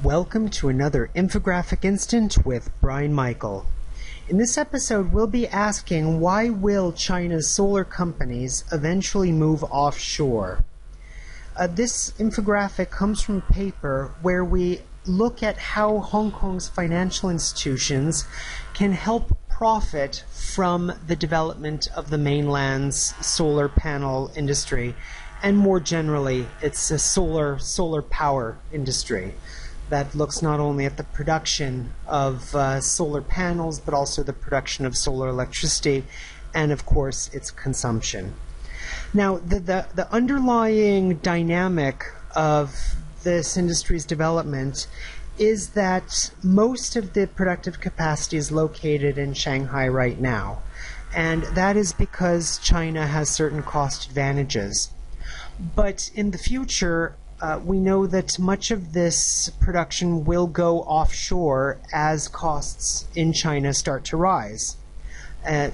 Welcome to another Infographic Instant with Brian Michael. In this episode, we'll be asking, why will China's solar companies eventually move offshore? This infographic comes from a paper where we look at how Hong Kong's financial institutions can help profit from the development of the mainland's solar panel industry, and more generally, it's a solar power industry that looks not only at the production of solar panels, but also the production of solar electricity, and of course its consumption. Now, the underlying dynamic of this industry's development is that most of the productive capacity is located in Shanghai right now, and that is because China has certain cost advantages. But in the future, we know that much of this production will go offshore as costs in China start to rise.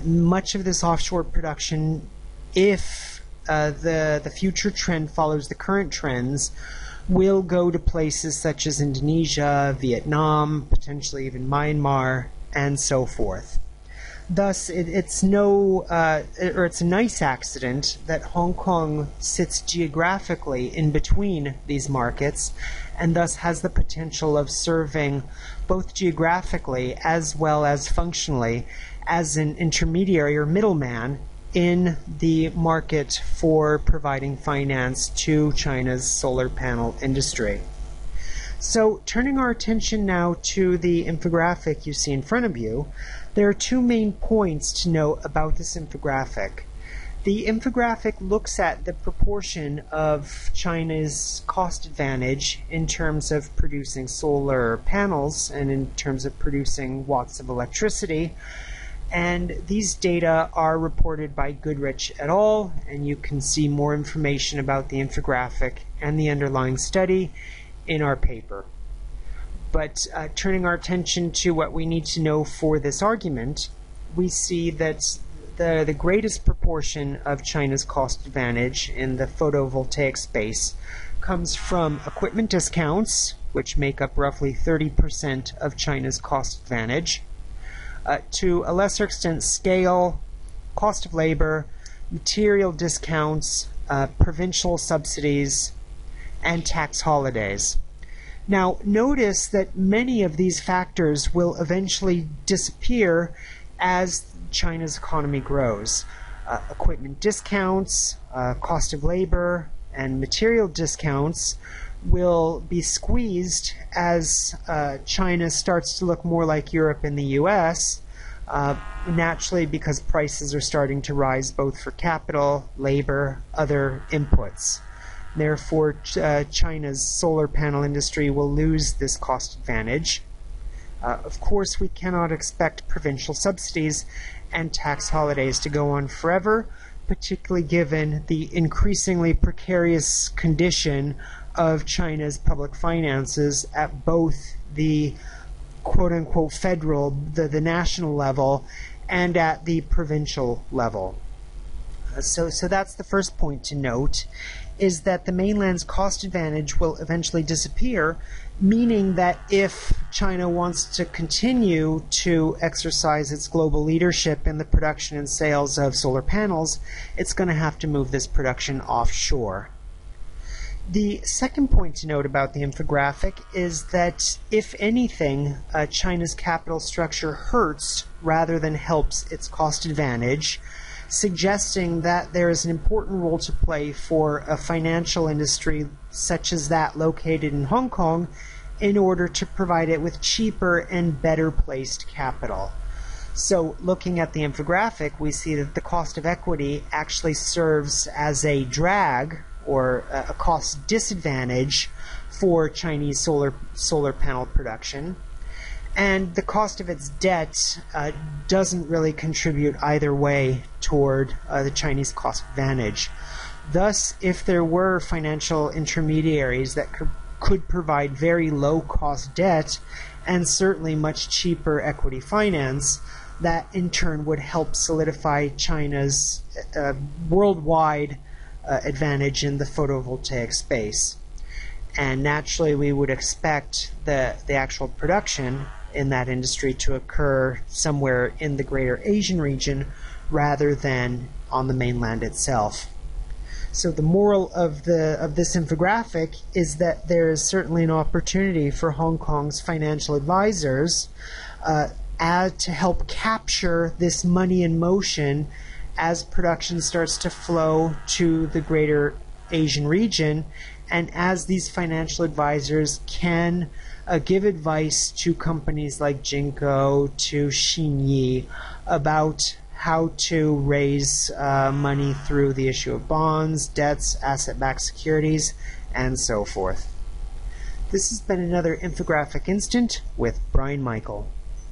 Much of this offshore production, if the future trend follows the current trends, will go to places such as Indonesia, Vietnam, potentially even Myanmar, and so forth. Thus, it's a nice accident that Hong Kong sits geographically in between these markets, and thus has the potential of serving both geographically as well as functionally as an intermediary or middleman in the market for providing finance to China's solar panel industry. So, turning our attention now to the infographic you see in front of you, there are two main points to note about this infographic. The infographic looks at the proportion of China's cost advantage in terms of producing solar panels and in terms of producing watts of electricity. And these data are reported by Goodrich et al., and you can see more information about the infographic and the underlying study in our paper. But turning our attention to what we need to know for this argument, we see that the greatest proportion of China's cost advantage in the photovoltaic space comes from equipment discounts, which make up roughly 30% of China's cost advantage, to a lesser extent scale, cost of labor, material discounts, provincial subsidies, and tax holidays. Now, notice that many of these factors will eventually disappear as China's economy grows. Equipment discounts, cost of labor, and material discounts will be squeezed as China starts to look more like Europe and the US, naturally because prices are starting to rise both for capital, labor, other inputs. Therefore, China's solar panel industry will lose this cost advantage. Of course, we cannot expect provincial subsidies and tax holidays to go on forever, particularly given the increasingly precarious condition of China's public finances at both the quote-unquote federal, the national level, and at the provincial level. So that's the first point to note, is that the mainland's cost advantage will eventually disappear, meaning that if China wants to continue to exercise its global leadership in the production and sales of solar panels, it's going to have to move this production offshore. The second point to note about the infographic is that, if anything, China's capital structure hurts rather than helps its cost advantage, suggesting that there is an important role to play for a financial industry such as that located in Hong Kong in order to provide it with cheaper and better placed capital. So, looking at the infographic, we see that the cost of equity actually serves as a drag or a cost disadvantage for Chinese solar panel production. And the cost of its debt doesn't really contribute either way toward the Chinese cost advantage. Thus, if there were financial intermediaries that could provide very low-cost debt and certainly much cheaper equity finance, that in turn would help solidify China's worldwide advantage in the photovoltaic space. And naturally, we would expect the actual production in that industry to occur somewhere in the greater Asian region rather than on the mainland itself. So the moral of this infographic is that there is certainly an opportunity for Hong Kong's financial advisors to help capture this money in motion as production starts to flow to the greater Asian region, and as these financial advisors can give advice to companies like Jinko, to Xinyi, about how to raise money through the issue of bonds, debts, asset-backed securities, and so forth. This has been another Infographic Instant with Brian Michael.